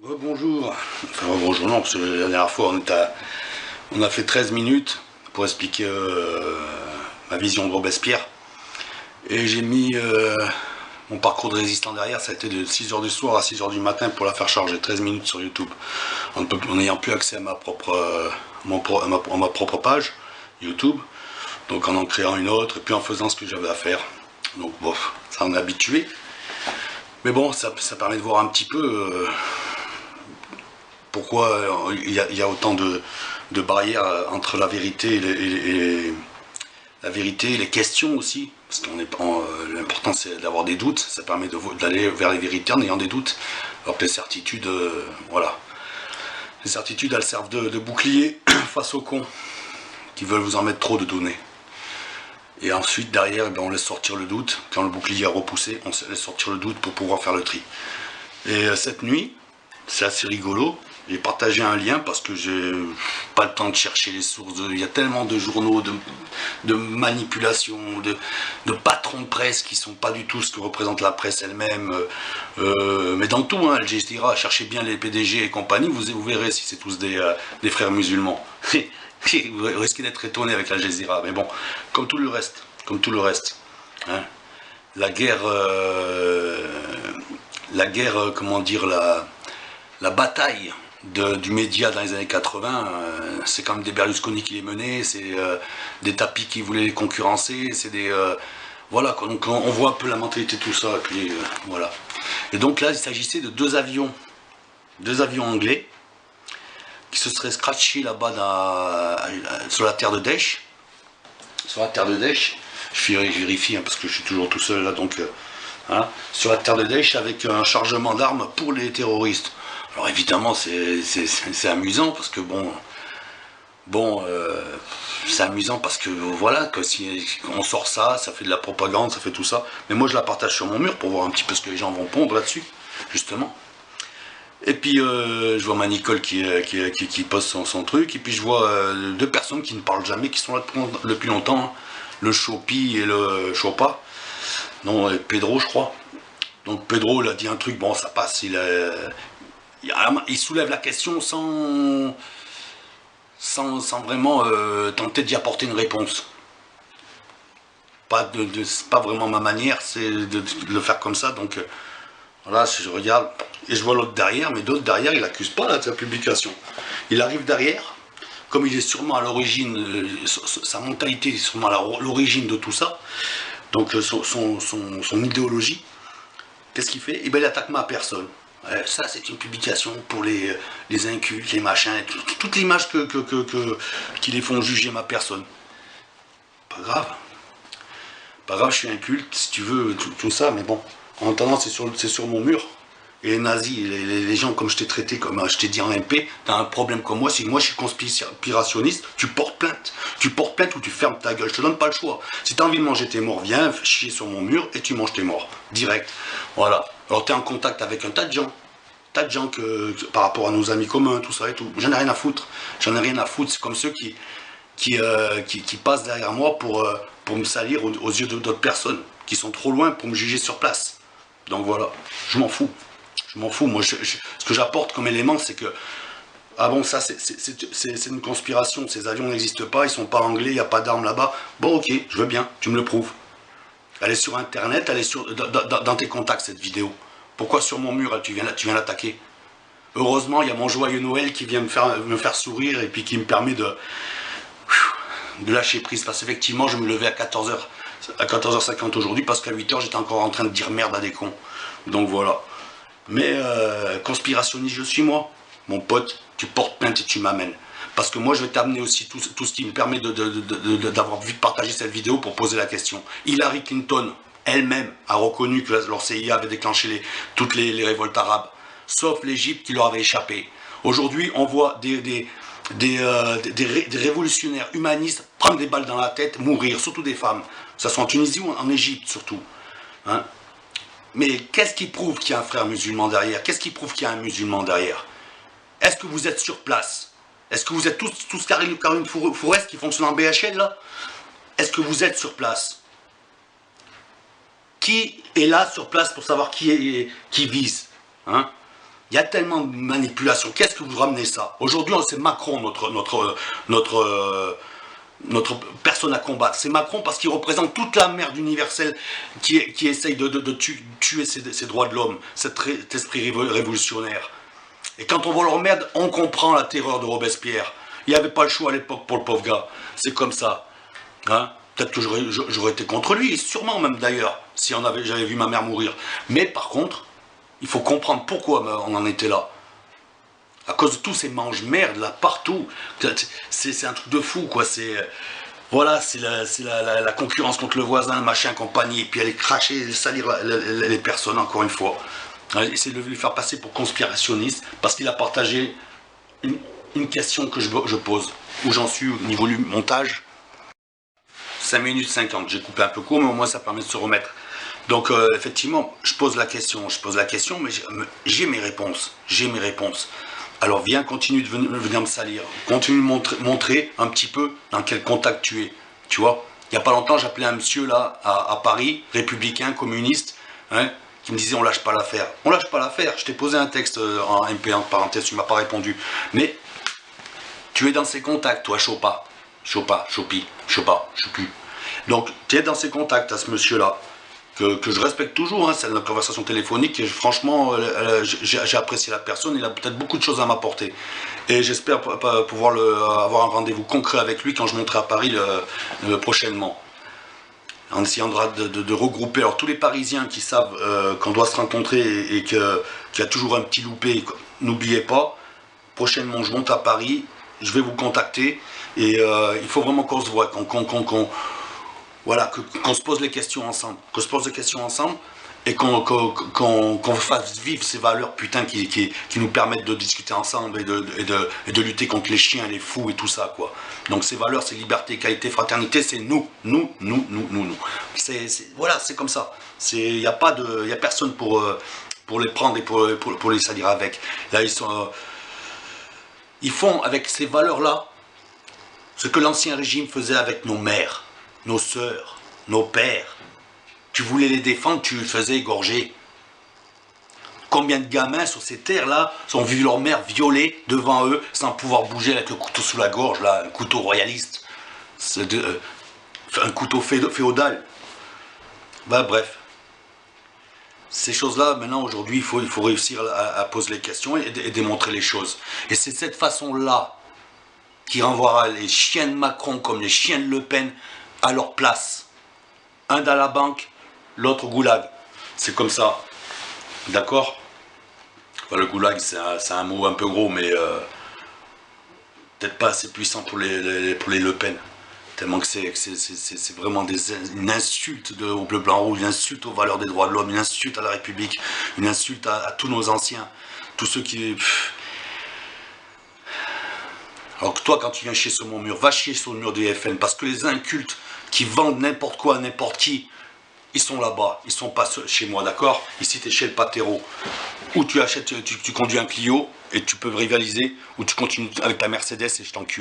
Bonjour, enfin bonjour non, parce que la dernière fois on a fait 13 minutes pour expliquer ma vision de Robespierre. Et j'ai mis mon parcours de résistant derrière, ça a été de 6 heures du soir à 6 heures du matin pour la faire charger, 13 minutes sur YouTube. En n'ayant plus accès à ma propre page YouTube, donc en créant une autre, et puis en faisant ce que j'avais à faire. Donc bof, ça en est habitué. Mais bon, ça permet de voir un petit peu pourquoi il y a autant de barrières entre la vérité et les questions aussi. Parce qu'on l'important c'est d'avoir des doutes, ça permet d'aller vers les vérités en ayant des doutes. Alors que les certitudes, voilà. Les certitudes, elles servent de bouclier face aux cons qui veulent vous en mettre trop de données. Et ensuite, derrière, on laisse sortir le doute. Quand le bouclier a repoussé, on laisse sortir le doute pour pouvoir faire le tri. Et cette nuit, c'est assez rigolo. J'ai partagé un lien parce que j'ai pas le temps de chercher les sources. Il y a tellement de journaux, de manipulations, de patrons de presse qui sont pas du tout ce que représente la presse elle-même. Mais dans tout, Al Jazeera, cherchez bien les PDG et compagnie, vous verrez si c'est tous des frères musulmans. Vous risquez d'être étonné avec Al Jazeera. Mais bon, comme tout le reste, hein, la guerre, comment dire, la bataille du média dans les années 80, c'est quand même des Berlusconi qui les menaient, c'est des tapis qui voulaient les concurrencer, c'est des... voilà, donc on voit un peu la mentalité de tout ça, et puis voilà. Et donc là, il s'agissait de deux avions anglais, qui se seraient scratchés là-bas sur la terre de Daesh. Je vérifie parce que je suis toujours tout seul là, donc... Hein, sur la terre de Daesh avec un chargement d'armes pour les terroristes. Alors évidemment c'est amusant parce que c'est amusant parce que voilà, que si on sort ça fait de la propagande, ça fait tout ça. Mais moi je la partage sur mon mur pour voir un petit peu ce que les gens vont pondre là-dessus, justement. Et puis je vois ma Nicole qui poste son truc, et puis je vois deux personnes qui ne parlent jamais, qui sont là depuis longtemps, hein, le Chopi et le Chopa. Non, Pedro, je crois. Donc Pedro, il a dit un truc, bon, ça passe, il soulève la question sans vraiment tenter d'y apporter une réponse. C'est pas vraiment ma manière, c'est de le faire comme ça, donc voilà, si je regarde, et je vois l'autre derrière, mais l'autre derrière, il n'accuse pas là, de sa publication. Il arrive derrière, comme il est sûrement à l'origine, sa mentalité est sûrement à l'origine de tout ça, donc son idéologie, qu'est-ce qu'il fait? Eh bien, il attaque ma personne. Ça, c'est une publication pour les incultes, les machins, toute l'image qui les font juger ma personne. Pas grave. Pas grave, je suis inculte, si tu veux, tout ça, mais bon. En attendant, c'est sur mon mur. Et les nazis, les gens comme je t'ai traité, comme je t'ai dit en MP, t'as un problème comme moi, si moi je suis conspirationniste, tu portes plainte. Tu portes plainte ou tu fermes ta gueule, je te donne pas le choix. Si t'as envie de manger tes morts, viens chier sur mon mur et tu manges tes morts. Direct. Voilà. Alors t'es en contact avec un tas de gens. Par rapport à nos amis communs, tout ça et tout. J'en ai rien à foutre. C'est comme ceux qui passent derrière moi pour me salir aux yeux d'autres personnes, qui sont trop loin pour me juger sur place. Donc voilà, je m'en fous. Moi, ce que j'apporte comme élément, c'est que, ah bon, ça, c'est une conspiration, ces avions n'existent pas, ils sont pas anglais, il n'y a pas d'armes là-bas. Bon, ok, je veux bien, tu me le prouves. Elle est sur Internet, elle est dans tes contacts, cette vidéo. Pourquoi sur mon mur, tu viens l'attaquer? Heureusement, il y a mon joyeux Noël qui vient me faire sourire et puis qui me permet de lâcher prise. Parce qu'effectivement, je me levais à 14h50 aujourd'hui, parce qu'à 8h, j'étais encore en train de dire merde à des cons. Donc voilà. Mais conspirationniste, je suis moi. Mon pote, tu portes plainte et tu m'amènes. Parce que moi, je vais t'amener aussi tout ce qui me permet d'avoir vu de partager cette vidéo pour poser la question. Hillary Clinton, elle-même, a reconnu que leur CIA avait déclenché toutes les révoltes arabes, sauf l'Égypte qui leur avait échappé. Aujourd'hui, on voit des révolutionnaires humanistes prendre des balles dans la tête, mourir, surtout des femmes. Ça soit en Tunisie ou en Égypte, surtout. Hein? Mais qu'est-ce qui prouve qu'il y a un frère musulman derrière? Qu'est-ce qui prouve qu'il y a un musulman derrière? Est-ce que vous êtes sur place? Est-ce que vous êtes tous Caroline Fourest qui fonctionne en BHL là? Est-ce que vous êtes sur place? Qui est là sur place pour savoir qui vise, hein? Il y a tellement de manipulation. Qu'est-ce que vous ramenez ça? Aujourd'hui, c'est Macron, notre personne à combattre. C'est Macron parce qu'il représente toute la merde universelle qui essaye de tuer ces droits de l'homme, cet esprit révolutionnaire. Et quand on voit leur merde, on comprend la terreur de Robespierre. Il n'y avait pas le choix à l'époque pour le pauvre gars. C'est comme ça. Hein? Peut-être que j'aurais été contre lui, sûrement même d'ailleurs, si j'avais vu ma mère mourir. Mais par contre, il faut comprendre pourquoi on en était là. À cause de tous ces mange-merdes là partout. C'est un truc de fou quoi. Voilà, c'est la concurrence contre le voisin, machin, compagnie. Et puis aller cracher, salir les personnes encore une fois. Essayer de lui faire passer pour conspirationniste parce qu'il a partagé une question que je pose. Où j'en suis au niveau du montage. 5 minutes 50, j'ai coupé un peu court, mais au moins ça permet de se remettre. Donc effectivement, je pose la question, mais j'ai mes réponses, Alors viens, continue de venir me salir, continue de montrer un petit peu dans quel contact tu es, tu vois. Il n'y a pas longtemps, j'appelais un monsieur là, à Paris, républicain, communiste, hein, qui me disait on lâche pas l'affaire. On lâche pas l'affaire, je t'ai posé un texte en MP, en parenthèse, tu m'as pas répondu. Mais tu es dans ces contacts, toi, Chopi. Donc, tu es dans ces contacts à ce monsieur-là, que je respecte toujours, hein, c'est une conversation téléphonique, et franchement, j'ai apprécié la personne, il a peut-être beaucoup de choses à m'apporter. Et j'espère pouvoir avoir un rendez-vous concret avec lui quand je monterai à Paris prochainement. On essayera de regrouper alors, tous les Parisiens qui savent qu'on doit se rencontrer et qu'il y a toujours un petit loupé, n'oubliez pas, prochainement je monte à Paris, je vais vous contacter, et il faut vraiment qu'on se voit, voilà, qu'on se pose les questions ensemble, et qu'on fasse vivre ces valeurs putain qui nous permettent de discuter ensemble et de lutter contre les chiens, les fous et tout ça quoi. Donc ces valeurs, c'est liberté, égalité, fraternité, c'est nous. Voilà, c'est comme ça. Il n'y a personne pour les prendre et pour les salir avec. Là ils font avec ces valeurs là ce que l'ancien régime faisait avec nos mères, nos sœurs, nos pères. Tu voulais les défendre, tu les faisais égorger. Combien de gamins sur ces terres-là ont vu leur mère violée devant eux sans pouvoir bouger avec le couteau sous la gorge, là, un couteau royaliste, un couteau féodal. Bah, bref. Ces choses-là, maintenant, aujourd'hui, il faut réussir à poser les questions et démontrer les choses. Et c'est cette façon-là qui renvoiera les chiens de Macron comme les chiens de Le Pen à leur place. Un dans la banque, l'autre au goulag. C'est comme ça. D'accord? Enfin, le goulag, c'est un mot un peu gros, mais peut-être pas assez puissant pour les Le Pen. Tellement que c'est vraiment une insulte au bleu, blanc, rouge, une insulte aux valeurs des droits de l'homme, une insulte à la République, une insulte à tous nos anciens, tous ceux qui... Alors que toi, quand tu viens chier sur mon mur, va chier sur le mur du FN, parce que les incultes qui vendent n'importe quoi à n'importe qui, ils sont là-bas, ils sont pas chez moi, d'accord? Ici, tu es chez le Patero, où tu achètes, tu conduis un Clio, et tu peux rivaliser, ou tu continues avec ta Mercedes et je t'encule.